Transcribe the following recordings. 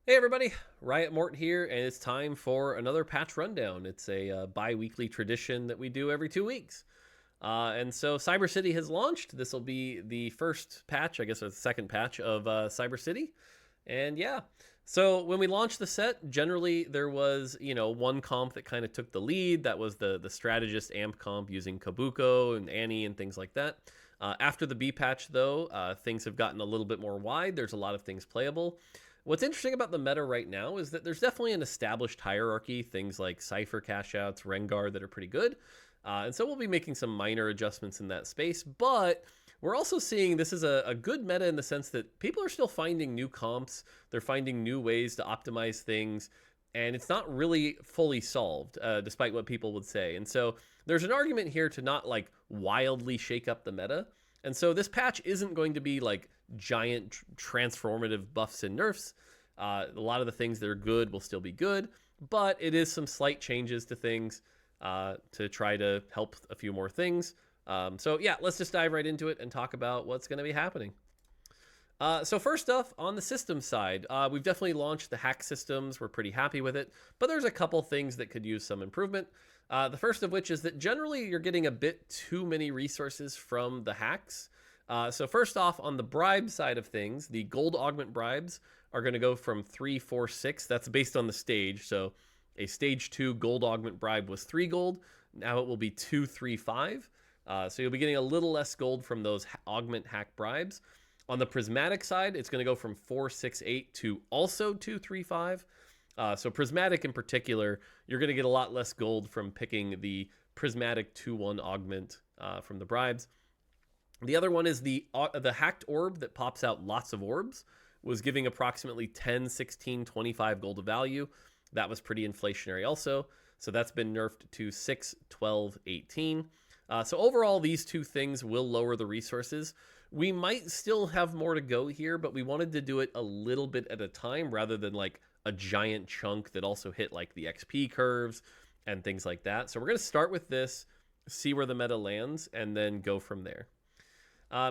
Hey everybody, Riot Mort here, and it's time for another patch rundown. It's a bi-weekly tradition that we do every 2 weeks. And so Cyber City has launched. This will be the first patch, I guess, or the second patch of Cyber City. And yeah, so when we launched the set, generally there was, one comp that kind of took the lead. That was the strategist amp comp using Kabuko and Annie and things like that. After the B patch, though, things have gotten a little bit more wide. There's a lot of things playable. What's interesting about the meta right now is that there's definitely an established hierarchy, things like Cypher cashouts, Rengar that are pretty good. And so we'll be making some minor adjustments in that space, but we're also seeing this is a good meta in the sense that people are still finding new comps, they're finding new ways to optimize things, and it's not really fully solved, despite what people would say. And so there's an argument here to not like wildly shake up the meta. And so this patch isn't going to be like giant transformative buffs and nerfs. A lot of the things that are good will still be good, but it is some slight changes to things to try to help a few more things. So yeah, let's just dive right into it and talk about what's going to be happening. So first off, on the system side, we've definitely launched the hack systems. We're pretty happy with it, but there's a couple things that could use some improvement. The first of which is that generally you're getting a bit too many resources from the hacks. So first off, on the bribe side of things, the gold augment bribes are going to go from 3, 4, 6. That's based on the stage. So a stage 2 gold augment bribe was 3 gold. Now it will be 2, 3, 5. So you'll be getting a little less gold from those augment hack bribes. On the prismatic side, it's going to go from 4, 6, 8 to also 2, 3, 5. So Prismatic in particular, you're going to get a lot less gold from picking the Prismatic 2-1 augment from the bribes. The other one is the hacked orb that pops out lots of orbs, was giving approximately 10, 16, 25 gold of value. That was pretty inflationary also. So that's been nerfed to 6, 12, 18. So overall, these two things will lower the resources. We might still have more to go here, but we wanted to do it a little bit at a time rather than like a giant chunk that also hit like the XP curves and things like that. So we're going to start with this, see where the meta lands, and then go from there.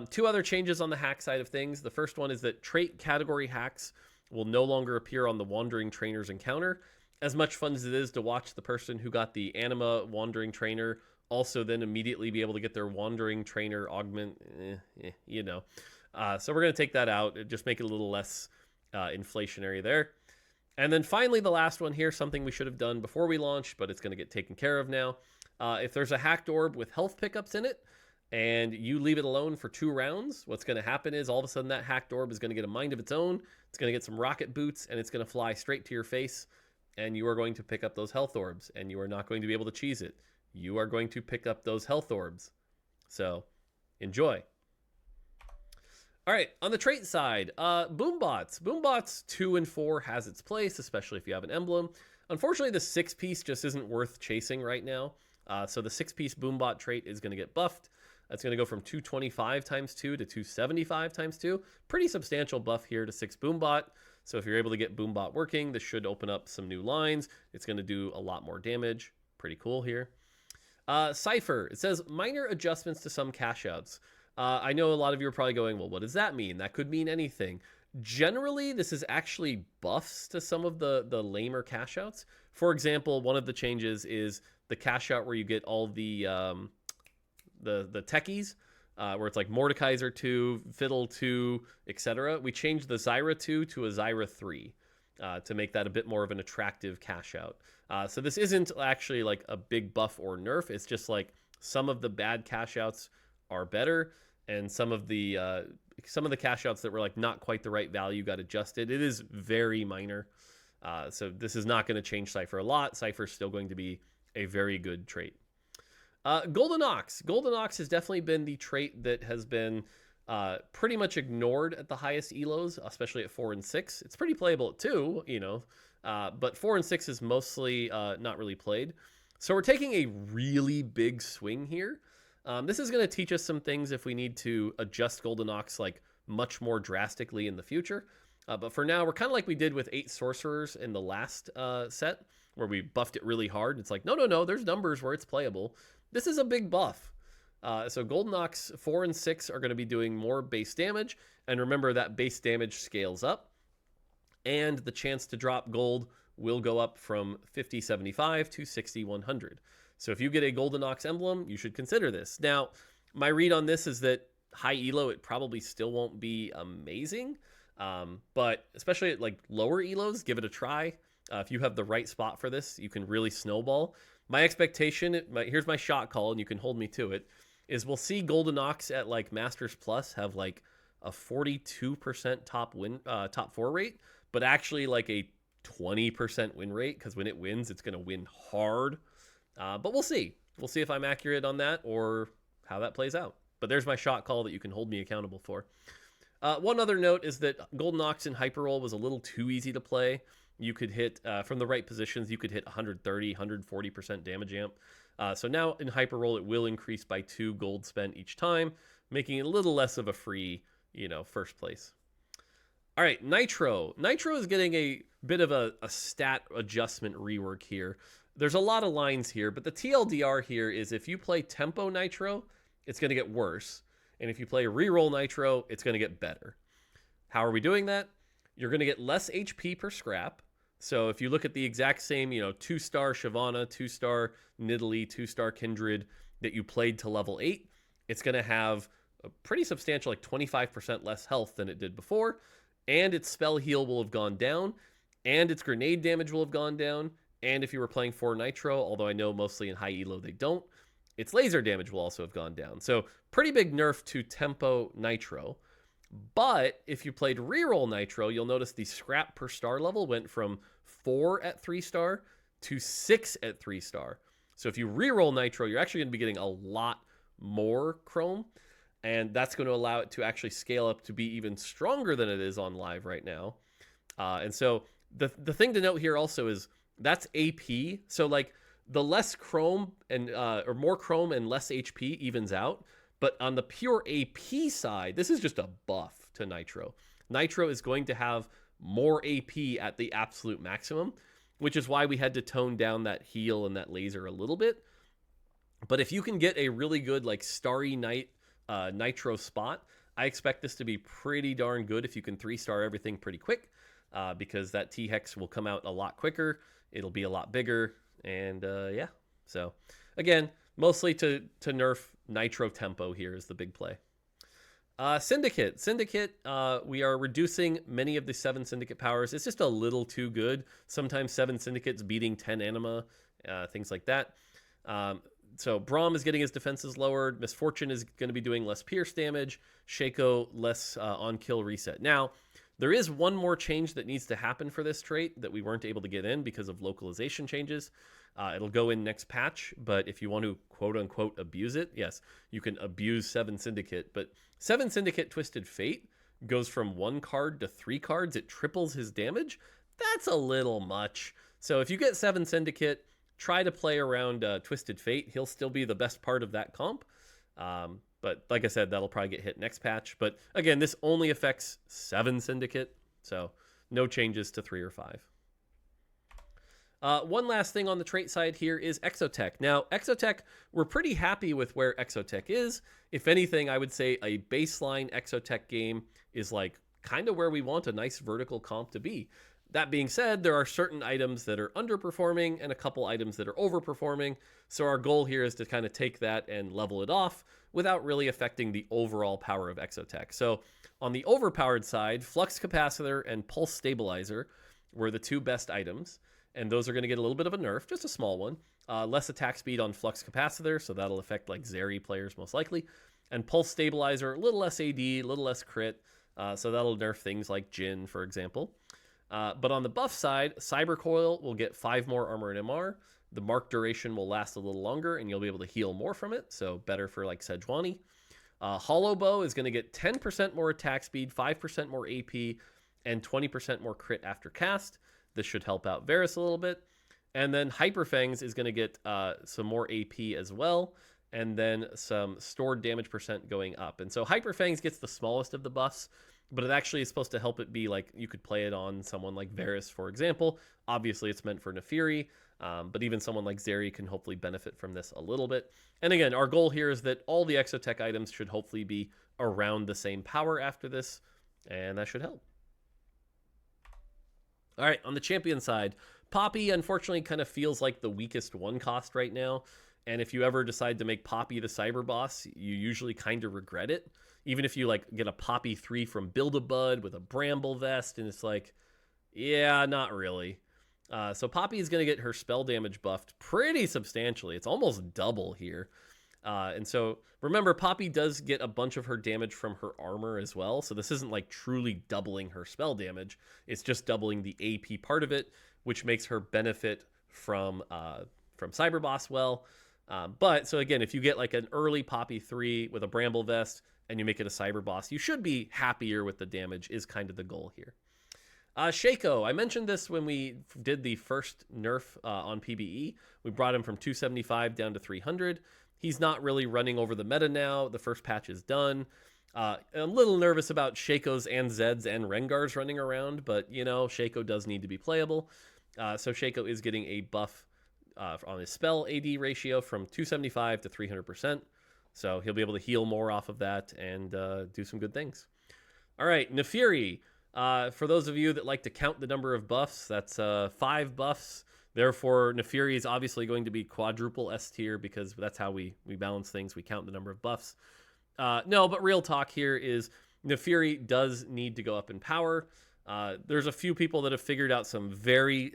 Two other changes on the hack side of things. The first one is that trait category hacks will no longer appear on the Wandering Trainer's encounter. As much fun as it is to watch the person who got the Anima Wandering Trainer also then immediately be able to get their Wandering Trainer augment, so we're going to take that out and just make it a little less inflationary there. And then finally, the last one here, something we should have done before we launched, but it's going to get taken care of now. If there's a hacked orb with health pickups in it, and you leave it alone for 2 rounds, what's going to happen is all of a sudden that hacked orb is going to get a mind of its own. It's going to get some rocket boots, and it's going to fly straight to your face, and you are going to pick up those health orbs, and you are not going to be able to cheese it. You are going to pick up those health orbs. So, enjoy. All right, on the trait side, Boombots. Boombots 2 and 4 has its place, especially if you have an emblem. Unfortunately, the 6-piece just isn't worth chasing right now. So the 6-piece Boombot trait is going to get buffed. That's going to go from 225 times 2 to 275 times 2. Pretty substantial buff here to 6 Boombot. So if you're able to get Boombot working, this should open up some new lines. It's going to do a lot more damage. Pretty cool here. Cypher. It says minor adjustments to some cashouts. I know a lot of you are probably going, well, what does that mean? That could mean anything. Generally, this is actually buffs to some of the lamer cashouts. For example, one of the changes is the cashout where you get all the techies, where it's like Mordekaiser 2, Fiddle 2, etc. We changed the Zyra 2 to a Zyra 3 to make that a bit more of an attractive cashout. So this isn't actually like a big buff or nerf. It's just like some of the bad cashouts are better, and some of the cashouts that were like not quite the right value got adjusted. It is very minor. So this is not going to change Cypher a lot. Cypher's still going to be a very good trait. Golden Ox. Golden Ox has definitely been the trait that has been pretty much ignored at the highest elos, especially at 4 and 6. It's pretty playable at 2, but 4 and 6 is mostly not really played. So we're taking a really big swing here. This is going to teach us some things if we need to adjust Golden Ox like much more drastically in the future. But for now, we're kind of like we did with 8 Sorcerers in the last set, where we buffed it really hard. It's like, no, there's numbers where it's playable. This is a big buff. So Golden Ox 4 and 6 are going to be doing more base damage. And remember that base damage scales up. and the chance to drop gold will go up from 5075 to 6100. So if you get a Golden Ox emblem, you should consider this. Now, my read on this is that high elo, it probably still won't be amazing, but especially at like lower elos, give it a try. If you have the right spot for this, you can really snowball. My expectation, here's my shot call, and you can hold me to it, is we'll see Golden Ox at like Masters Plus have like a 42% top 4 rate, but actually like a 20% win rate, because when it wins, it's going to win hard. But we'll see. We'll see if I'm accurate on that or how that plays out. But there's my shot call that you can hold me accountable for. One other note is that Golden Ox in Hyper Roll was a little too easy to play. You could hit, from the right positions, you could hit 130, 140% damage amp. So now in Hyper Roll, it will increase by 2 gold spent each time, making it a little less of a free, first place. All right, Nitro. Nitro is getting a bit of a stat adjustment rework here. There's a lot of lines here, but the TLDR here is if you play Tempo Nitro, it's going to get worse. And if you play Reroll Nitro, it's going to get better. How are we doing that? You're going to get less HP per scrap. So if you look at the exact same, 2-star Shyvana, 2-star Nidalee, 2-star Kindred that you played to level 8, it's going to have a pretty substantial, like 25% less health than it did before. And its spell heal will have gone down. And its grenade damage will have gone down. And if you were playing 4 Nitro, although I know mostly in high elo they don't, its laser damage will also have gone down. So pretty big nerf to Tempo Nitro. But if you played Reroll Nitro, you'll notice the scrap per star level went from 4 at 3-star to 6 at 3-star. So if you Reroll Nitro, you're actually going to be getting a lot more Chrome. And that's going to allow it to actually scale up to be even stronger than it is on live right now. And so the thing to note here also is that's AP. So like the less Chrome and or more Chrome and less HP evens out. But on the pure AP side, this is just a buff to Nitro. Nitro is going to have more AP at the absolute maximum, which is why we had to tone down that heal and that laser a little bit. But if you can get a really good like Starry Night Nitro spot, I expect this to be pretty darn good if you can 3-star everything pretty quick, because that T-Hex will come out a lot quicker. It'll be a lot bigger. And yeah, so again, mostly to nerf Nitro Tempo here is the big play. Syndicate, we are reducing many of the 7 Syndicate powers. It's just a little too good. Sometimes 7 Syndicates beating 10 Anima, things like that. So Braum is getting his defenses lowered. Misfortune is going to be doing less pierce damage. Shaco less on-kill reset. Now, there is one more change that needs to happen for this trait that we weren't able to get in because of localization changes. It'll go in next patch, but if you want to quote-unquote abuse it, yes, you can abuse 7 Syndicate. But 7 Syndicate Twisted Fate goes from 1 card to 3 cards. It triples his damage. That's a little much. So if you get 7 Syndicate, try to play around Twisted Fate. He'll still be the best part of that comp. But like I said, that'll probably get hit next patch. But again, this only affects 7 Syndicate, so no changes to 3 or 5. One last thing on the trait side here is exotech. Now, exotech, we're pretty happy with where exotech is. If anything, I would say a baseline exotech game is like kind of where we want a nice vertical comp to be. That being said, there are certain items that are underperforming and a couple items that are overperforming. So our goal here is to kind of take that and level it off without really affecting the overall power of exotech. So on the overpowered side, Flux Capacitor and Pulse Stabilizer were the 2 best items. And those are going to get a little bit of a nerf, just a small one. Less attack speed on Flux Capacitor, so that'll affect like Zeri players most likely. And Pulse Stabilizer, a little less AD, a little less crit, so that'll nerf things like Jhin, for example. But on the buff side, Cyber Coil will get 5 more armor and MR. The mark duration will last a little longer, and you'll be able to heal more from it, so better for like Sejuani. Hollow Bow is going to get 10% more attack speed, 5% more AP, and 20% more crit after cast. This should help out Varus a little bit. And then Hyperfangs is going to get some more AP as well, and then some stored damage percent going up. And so Hyperfangs gets the smallest of the buffs, but it actually is supposed to help it be like you could play it on someone like Varus, for example. Obviously, it's meant for Nefiri, but even someone like Zeri can hopefully benefit from this a little bit. And again, our goal here is that all the exotech items should hopefully be around the same power after this, and that should help. All right, on the champion side, Poppy unfortunately kind of feels like the weakest one cost right now. And if you ever decide to make Poppy the cyber boss, you usually kind of regret it. Even if you like get a Poppy 3 from Build-A-Bud with a Bramble Vest, and it's like, yeah, not really. So Poppy is going to get her spell damage buffed pretty substantially. It's almost double here. And so remember, Poppy does get a bunch of her damage from her armor as well. So this isn't like truly doubling her spell damage. It's just doubling the AP part of it, which makes her benefit from Cyber Boss well. But so again, if you get like an early Poppy 3 with a Bramble Vest and you make it a Cyber Boss, you should be happier with the damage is kind of the goal here. Shaco, I mentioned this when we did the first nerf on PBE. We brought him from 275 down to 300. He's not really running over the meta now. The first patch is done. I'm a little nervous about Shaco's and Zed's and Rengar's running around, but, you know, Shaco does need to be playable. So Shaco is getting a buff on his spell AD ratio from 275 to 300%. So he'll be able to heal more off of that and do some good things. All right, Nefiri. For those of you that like to count the number of buffs, that's 5 buffs. Therefore, Nefiri is obviously going to be quadruple S tier because that's how we balance things. We count the number of buffs. No, but real talk here is Nefiri does need to go up in power. There's a few people that have figured out some very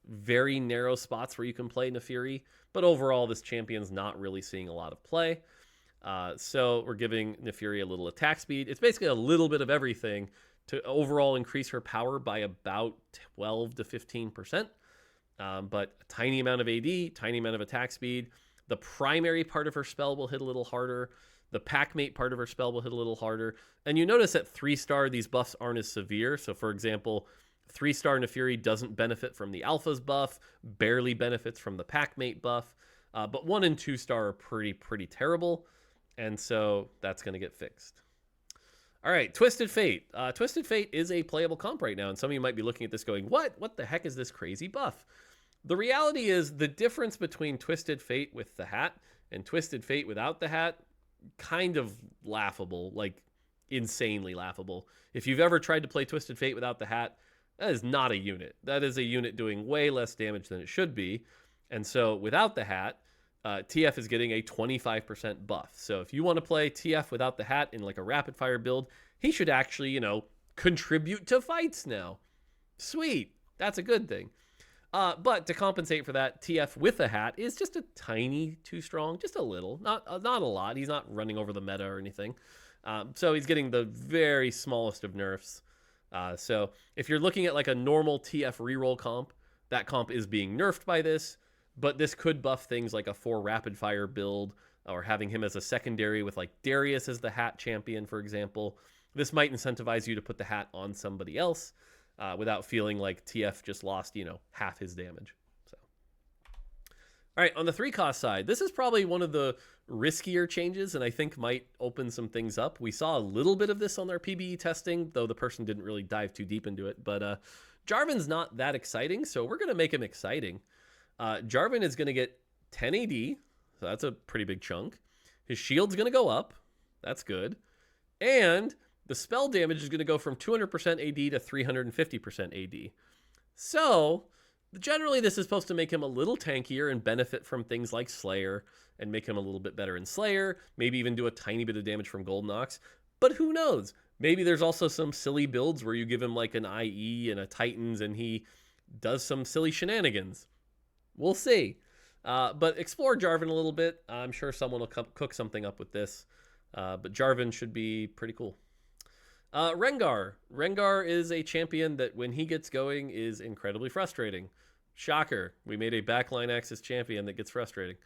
narrow spots where you can play Nefiri, but overall this champion's not really seeing a lot of play. So we're giving Nefiri a little attack speed. It's basically a little bit of everything to overall increase her power by about 12 to 15%. But a tiny amount of AD, tiny amount of attack speed. The primary part of her spell will hit a little harder. The packmate part of her spell will hit a little harder. And you notice at 3-star, these buffs aren't as severe. So for example, 3-star Nefiri doesn't benefit from the Alpha's buff, barely benefits from the packmate buff. But 1 and 2-star are pretty terrible. And so that's going to get fixed. All right, Twisted Fate. Twisted Fate is a playable comp right now. And some of you might be looking at this going, what the heck is this crazy buff? The reality is the difference between Twisted Fate with the hat and Twisted Fate without the hat, kind of laughable, like insanely laughable. If you've ever tried to play Twisted Fate without the hat, that is not a unit. That is a unit doing way less damage than it should be. And so without the hat, TF is getting a 25% buff. So if you want to play TF without the hat in like a rapid fire build, he should actually, contribute to fights now. Sweet. That's a good thing. But to compensate for that, TF with a hat is just a tiny too strong, just a little, not a lot. He's not running over the meta or anything. So he's getting the very smallest of nerfs. So if you're looking at like a normal TF reroll comp, that comp is being nerfed by this, but this could buff things like a 4 rapid fire build or having him as a secondary with like Darius as the hat champion, for example. This might incentivize you to put the hat on somebody else. Without feeling like TF just lost, half his damage. So, all right, on the 3-cost side, this is probably one of the riskier changes and I think might open some things up. We saw a little bit of this on their PBE testing, though the person didn't really dive too deep into it. But Jarvan's not that exciting, so we're going to make him exciting. Jarvan is going to get 10 AD, so that's a pretty big chunk. His shield's going to go up. That's good. And the spell damage is going to go from 200% AD to 350% AD. So, generally this is supposed to make him a little tankier and benefit from things like Slayer and make him a little bit better in Slayer, maybe even do a tiny bit of damage from Golden Ox. But who knows? Maybe there's also some silly builds where you give him like an IE and a Titans and he does some silly shenanigans. We'll see. But explore Jarvan a little bit. I'm sure someone will cook something up with this. But Jarvan should be pretty cool. Rengar. Rengar is a champion that when he gets going is incredibly frustrating. Shocker. We made a backline axis champion that gets frustrating.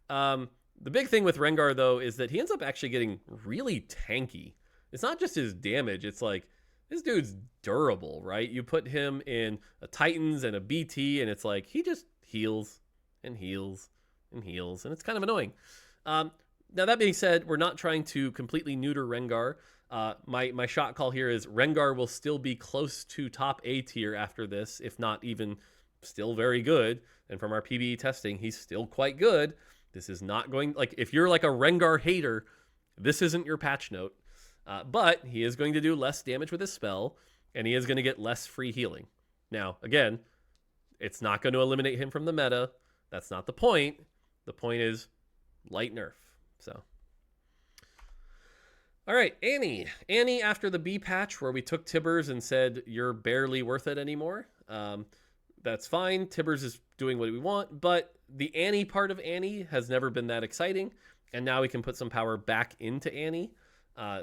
The big thing with Rengar, though, is that he ends up actually getting really tanky. It's not just his damage. It's like, this dude's durable, right? You put him in a Titans and a BT, and it's like, he just heals and heals and heals, and it's kind of annoying. Now, that being said, we're not trying to completely neuter Rengar. My shot call here is Rengar will still be close to top A tier after this, if not even still very good. And from our PBE testing, he's still quite good. This is not going, like, if you're like a Rengar hater, this isn't your patch note. But he is going to do less damage with his spell, and he is going to get less free healing. Now, again, it's not going to eliminate him from the meta. That's not the point. The point is light nerf. So, all right, Annie. Annie, after the B patch where we took Tibbers and said, you're barely worth it anymore. That's fine. Tibbers is doing what we want, but the Annie part of Annie has never been that exciting. And now we can put some power back into Annie.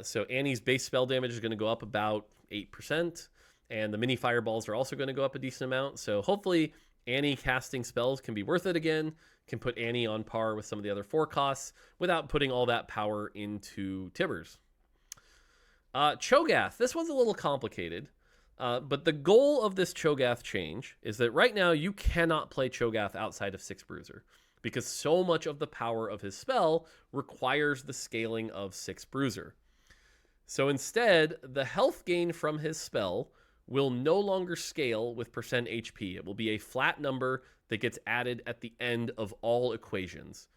So Annie's base spell damage is going to go up about 8%. And the mini fireballs are also going to go up a decent amount. So hopefully Annie casting spells can be worth it again. Can put Annie on par with some of the other 4 costs without putting all that power into Tibbers. Cho'Gath. This one's a little complicated. But the goal of this Cho'Gath change is that right now you cannot play Cho'Gath outside of 6 Bruiser, because so much of the power of his spell requires the scaling of 6 Bruiser. So instead, the health gain from his spell will no longer scale with percent HP. It will be a flat number that gets added at the end of all equations.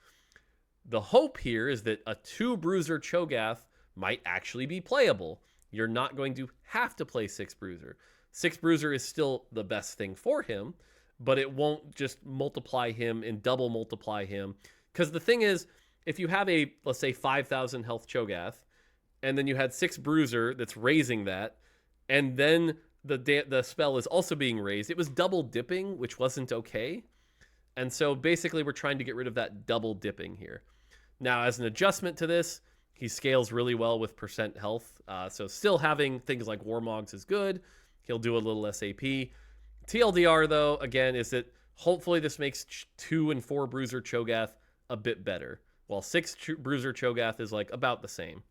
The hope here is that a 2 Bruiser Cho'Gath might actually be playable. You're not going to have to play 6 Bruiser. 6 Bruiser is still the best thing for him, but it won't just multiply him and double multiply him. Because the thing is, if you have a, let's say, 5,000 health Cho'Gath, and then you had 6 Bruiser that's raising that, and then the spell is also being raised, it was double dipping, which wasn't okay. And so basically we're trying to get rid of that double dipping here. Now, as an adjustment to this, he scales really well with percent health. So still having things like Warmogs is good. He'll do a little SAP. TLDR, though, again, is that hopefully this makes 2 and 4 Bruiser Cho'Gath a bit better, while 6 Bruiser Cho'Gath is like about the same.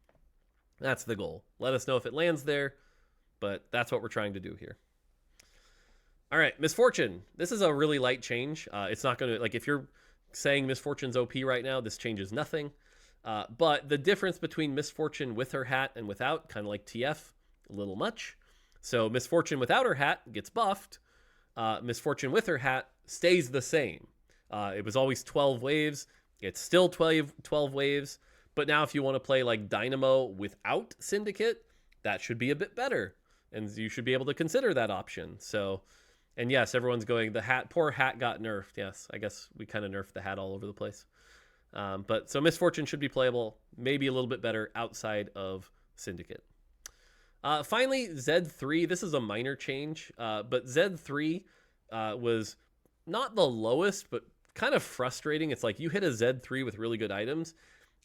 That's the goal. Let us know if it lands there, but that's what we're trying to do here. All right, Misfortune. This is a really light change. It's not going to, like, if you're saying Misfortune's OP right now, this changes nothing. But the difference between Misfortune with her hat and without, kind of like TF, a little much. So Misfortune without her hat gets buffed. Misfortune with her hat stays the same. It was always 12 waves. It's still 12 waves. But now if you want to play like Dynamo without Syndicate, that should be a bit better. And you should be able to consider that option. So, and yes, everyone's going, the hat, poor hat got nerfed. Yes, I guess we kind of nerfed the hat all over the place. But so Misfortune should be playable, maybe a little bit better outside of Syndicate. Finally, Z3. This is a minor change, but Z3 was not the lowest, but kind of frustrating. It's like you hit a Z3 with really good items,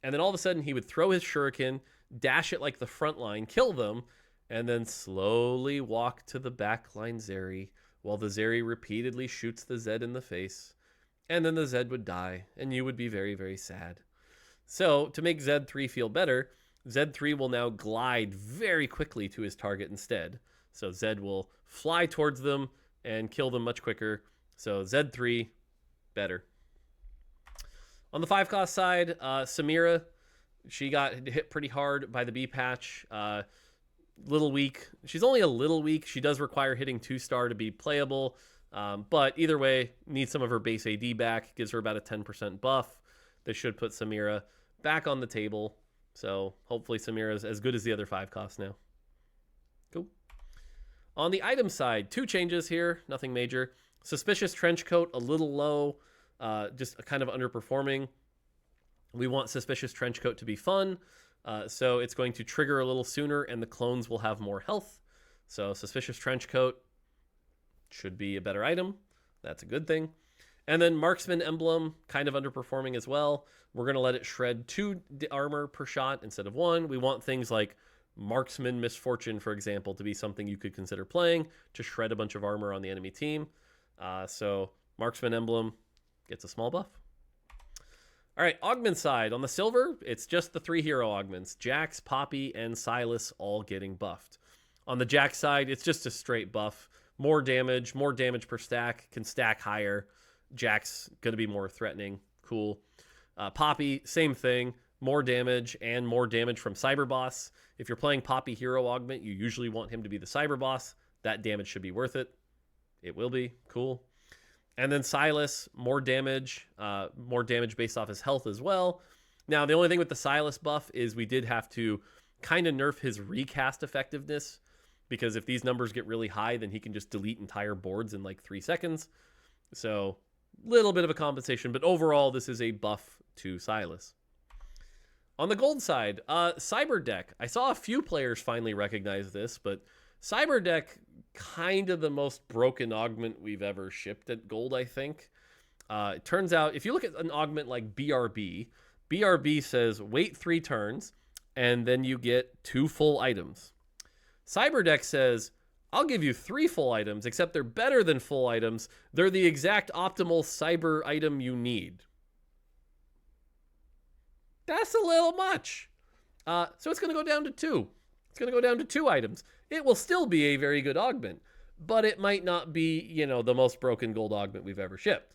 and then all of a sudden he would throw his shuriken, dash it like the front line, kill them, and then slowly walk to the back line Zeri, while the Zeri repeatedly shoots the Zed in the face. And then the Zed would die, and you would be very, very sad. So, to make Z3 feel better, Z3 will now glide very quickly to his target instead. So Zed will fly towards them and kill them much quicker. So Z3, better. On the 5-cost side, Samira, she got hit pretty hard by the B patch. Little weak. She's only a little weak. She does require hitting 2-star to be playable. But either way, needs some of her base AD back. Gives her about a 10% buff. This should put Samira back on the table. So hopefully Samira is as good as the other 5 costs now. Cool. On the item side, 2 changes here. Nothing major. Suspicious Trenchcoat, a little low. Just kind of underperforming. We want Suspicious Trenchcoat to be fun. So it's going to trigger a little sooner and the clones will have more health. So Suspicious Trenchcoat should be a better item. That's a good thing. And then Marksman Emblem, kind of underperforming as well. We're going to let it shred 2 armor per shot instead of 1. We want things like Marksman Misfortune, for example, to be something you could consider playing to shred a bunch of armor on the enemy team. So Marksman Emblem gets a small buff. All right, Augment side. On the silver, it's just the 3 hero augments. Jax, Poppy, and Silas all getting buffed. On the Jax side, it's just a straight buff. More damage per stack, can stack higher. Jax going to be more threatening. Cool. Poppy, same thing. More damage and more damage from Cyber Boss. If you're playing Poppy Hero Augment, you usually want him to be the Cyber Boss. That damage should be worth it. It will be. Cool. And then Silas, more damage based off his health as well. Now, the only thing with the Silas buff is we did have to kind of nerf his recast effectiveness because if these numbers get really high, then he can just delete entire boards in like 3 seconds. So little bit of a compensation, but overall this is a buff to Silas. On the gold side, Cyberdeck. I saw a few players finally recognize this, but Cyberdeck, kind of the most broken augment we've ever shipped at gold, I think. It turns out, if you look at an augment like BRB says wait 3 turns, and then you get 2 full items. Cyberdeck says, I'll give you 3 full items, except they're better than full items. They're the exact optimal cyber item you need. That's a little much. So it's going to go down to 2. It's going to go down to 2 items. It will still be a very good augment, but it might not be, you know, the most broken gold augment we've ever shipped.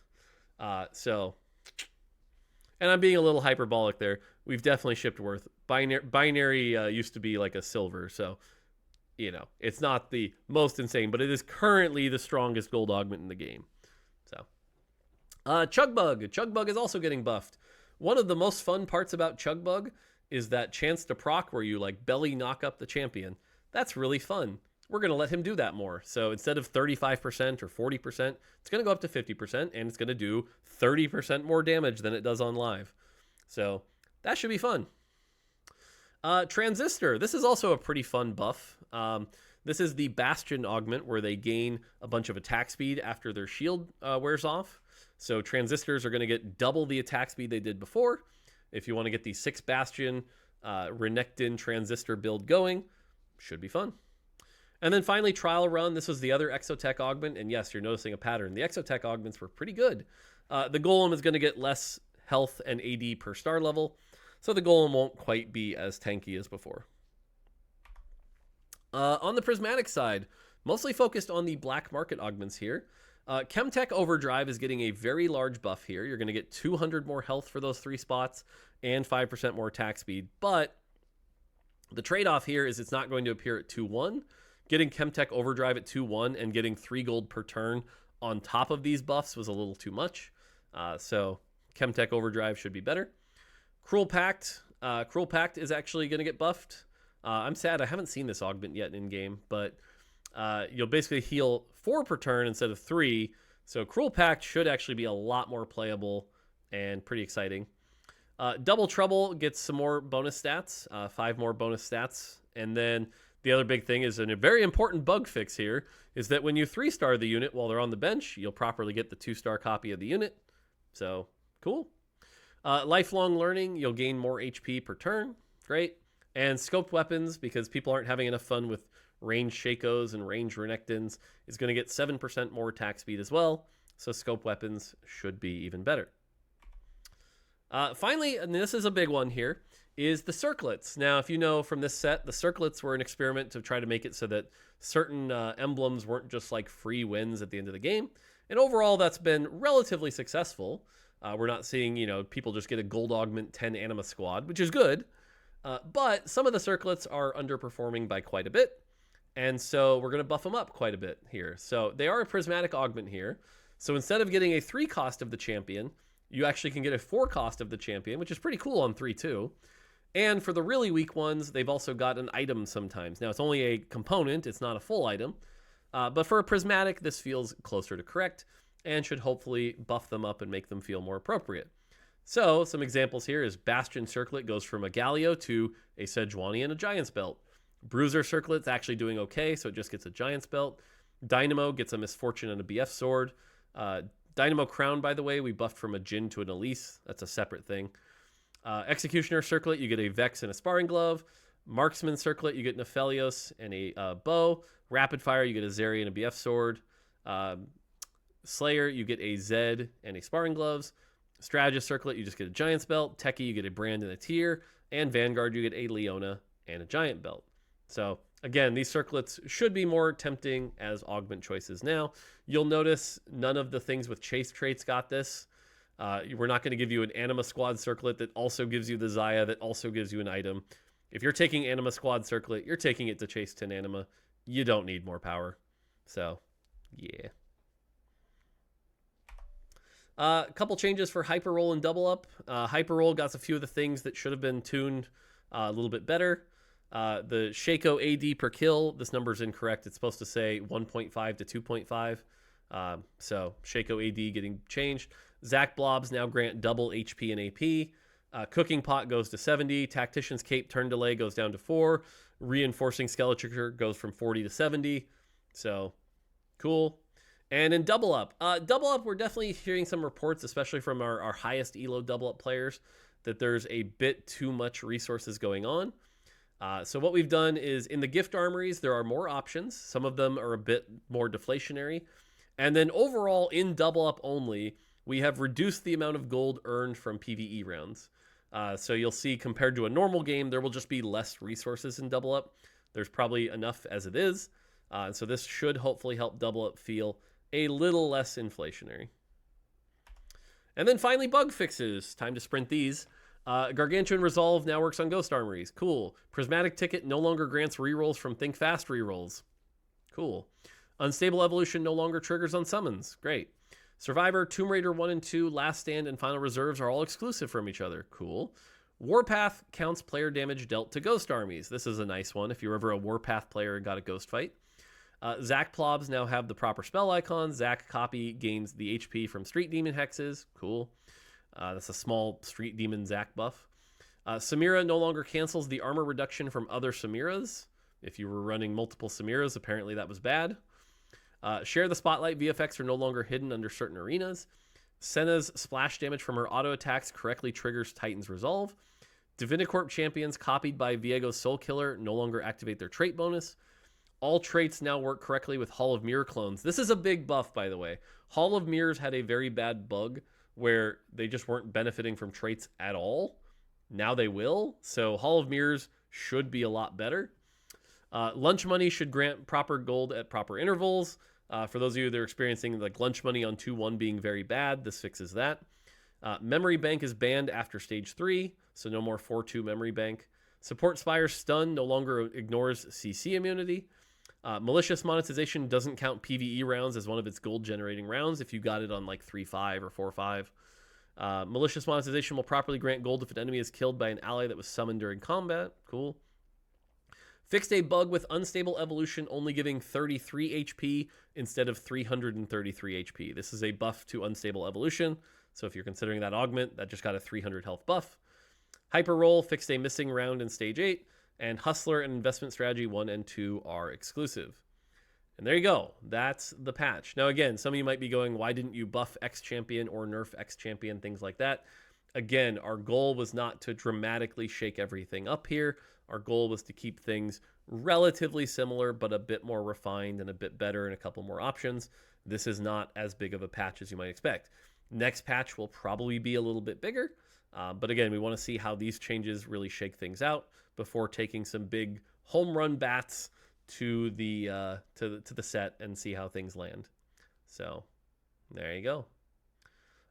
And I'm being a little hyperbolic there. We've definitely shipped worth. Binary used to be like a silver, so, you know, it's not the most insane, but it is currently the strongest gold augment in the game. So, Chugbug. Chugbug is also getting buffed. One of the most fun parts about Chugbug is that chance to proc where you like belly knock up the champion. That's really fun. We're going to let him do that more. So instead of 35% or 40%, it's going to go up to 50%, and it's going to do 30% more damage than it does on live. So that should be fun. Transistor. This is also a pretty fun buff. This is the Bastion augment where they gain a bunch of attack speed after their shield wears off. So Transistors are going to get double the attack speed they did before. If you want to get the 6 Bastion Renekton Transistor build going, should be fun. And then finally, Trial Run. This was the other exotech augment, and yes, you're noticing a pattern. The exotech augments were pretty good. The Golem is going to get less health and AD per star level, so the Golem won't quite be as tanky as before. On the Prismatic side, mostly focused on the black market augments here. Chemtech Overdrive is getting a very large buff here. You're going to get 200 more health for those 3 spots and 5% more attack speed. But the trade-off here is it's not going to appear at 2-1. Getting Chemtech Overdrive at 2-1 and getting 3 gold per turn on top of these buffs was a little too much. So Chemtech Overdrive should be better. Cruel Pact. Cruel Pact is actually going to get buffed. I'm sad I haven't seen this augment yet in-game, but you'll basically heal 4 per turn instead of 3. So Cruel Pact should actually be a lot more playable and pretty exciting. Double Trouble gets some more bonus stats, 5 more bonus stats. And then the other big thing is, and a very important bug fix here, is that when you 3-star the unit while they're on the bench, you'll properly get the 2-star copy of the unit. So, cool. Lifelong Learning, you'll gain more HP per turn. Great. And Scoped Weapons, because people aren't having enough fun with range Shakos and range Renektons, is going to get 7% more attack speed as well. So Scoped Weapons should be even better. Finally, and this is a big one here, is the circlets. Now, if you know from this set, the circlets were an experiment to try to make it so that certain emblems weren't just like free wins at the end of the game. And overall, that's been relatively successful. We're not seeing, you know, people just get a gold augment 10 anima squad, which is good. But some of the circlets are underperforming by quite a bit. And so we're going to buff them up quite a bit here. So they are a prismatic augment here. So instead of getting a 3 cost of the champion, you actually can get a 4 cost of the champion, which is pretty cool on 3-2. And for the really weak ones, they've also got an item sometimes. Now, it's only a component. It's not a full item. But for a prismatic, this feels closer to correct and should hopefully buff them up and make them feel more appropriate. So some examples here is Bastion Circlet goes from a Galio to a Sejuani and a Giant's Belt. Bruiser Circlet's actually doing okay, so it just gets a Giant's Belt. Dynamo gets a Misfortune and a BF Sword. Dynamo Crown, by the way, we buffed from a Jin to an Elise. That's a separate thing. Executioner Circlet, you get a Vex and a Sparring Glove. Marksman Circlet, you get an Aphelios and a bow. Rapid Fire, you get a Zeri and a BF Sword. Slayer, you get a Zed and a Sparring Gloves. Strategist Circlet, you just get a Giant's Belt. Techie, you get a Brand and a Tier. And Vanguard, you get a Leona and a Giant Belt. So, again, these circlets should be more tempting as augment choices now. You'll notice none of the things with chase traits got this. We're not going to give you an Anima Squad circlet that also gives you the Zaya that also gives you an item. If you're taking Anima Squad circlet, you're taking it to chase 10 Anima. You don't need more power. So, yeah. A couple changes for Hyper Roll and Double Up. Hyper Roll got a few of the things that should have been tuned a little bit better. The Shaco AD per kill, this number is incorrect. It's supposed to say 1.5 to 2.5. So Shaco AD getting changed. Zac Blobs now grant double HP and AP. Cooking Pot goes to 70. Tactician's Cape turn delay goes down to 4. Reinforcing Skeletrigger goes from 40 to 70. So cool. And in double up, we're definitely hearing some reports, especially from our highest elo double up players, that there's a bit too much resources going on. So what we've done is in the gift armories, there are more options. Some of them are a bit more deflationary. And then overall in double up only, we have reduced the amount of gold earned from PvE rounds. So you'll see compared to a normal game, there will just be less resources in double up. There's probably enough as it is. So this should hopefully help double up feel a little less inflationary. And then finally, bug fixes. Time to sprint these. Gargantuan Resolve now works on Ghost Armories. Cool. Prismatic Ticket no longer grants rerolls from Think Fast rerolls. Cool. Unstable Evolution no longer triggers on summons. Great. Survivor, Tomb Raider 1 and 2, Last Stand, and Final Reserves are all exclusive from each other. Cool. Warpath counts player damage dealt to Ghost Armies. This is a nice one if you're ever a Warpath player and got a Ghost fight. Zac Plobs now have the proper spell icons. Zac Copy gains the HP from Street Demon Hexes. Cool. That's a small Street Demon Zac buff. Samira no longer cancels the armor reduction from other Samiras. If you were running multiple Samiras, apparently that was bad. Share the Spotlight VFX are no longer hidden under certain arenas. Senna's splash damage from her auto attacks correctly triggers Titan's Resolve. Divinicorp champions copied by Viego's Soul Killer no longer activate their trait bonus. All traits now work correctly with Hall of Mirror clones. This is a big buff, by the way. Hall of Mirrors had a very bad bug where they just weren't benefiting from traits at all. Now they will. So Hall of Mirrors should be a lot better. Lunch money should grant proper gold at proper intervals. For those of you that are experiencing like lunch money on 2-1 being very bad, this fixes that. Memory Bank is banned after stage 3, so no more 4-2 Memory Bank. Support Spire's Stun no longer ignores CC immunity. Malicious Monetization doesn't count PvE rounds as one of its gold generating rounds if you got it on like 3-5 or 4-5. Malicious Monetization will properly grant gold if an enemy is killed by an ally that was summoned during combat. Cool. Fixed a bug with Unstable Evolution only giving 33 HP instead of 333 HP. This is a buff to Unstable Evolution, so if you're considering that augment, that just got a 300 health buff. Hyper Roll fixed a missing round in Stage 8, and Hustler and Investment Strategy 1 and 2 are exclusive. And there you go. That's the patch. Now, again, some of you might be going, why didn't you buff X Champion or nerf X Champion, things like that? Again, our goal was not to dramatically shake everything up here. Our goal was to keep things relatively similar, but a bit more refined and a bit better and a couple more options. This is not as big of a patch as you might expect. Next patch will probably be a little bit bigger. But again, we want to see how these changes really shake things out before taking some big home run bats to the set and see how things land. So there you go.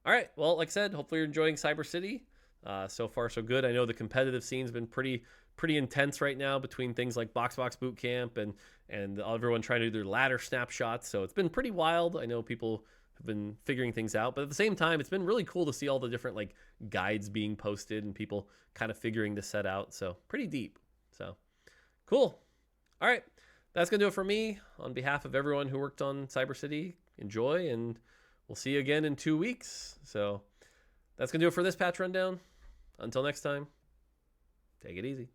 All right. Well, like I said, hopefully you're enjoying Cyber City. So far, so good. I know the competitive scene's been pretty intense right now between things like Box Boot Camp and everyone trying to do their ladder snapshots. So it's been pretty wild. I know people have been figuring things out, but at the same time, it's been really cool to see all the different like guides being posted and people kind of figuring the set out. So pretty deep. So cool. All right. That's going to do it for me. On behalf of everyone who worked on Cyber City, enjoy, and we'll see you again in 2 weeks. So that's going to do it for this patch rundown. Until next time, take it easy.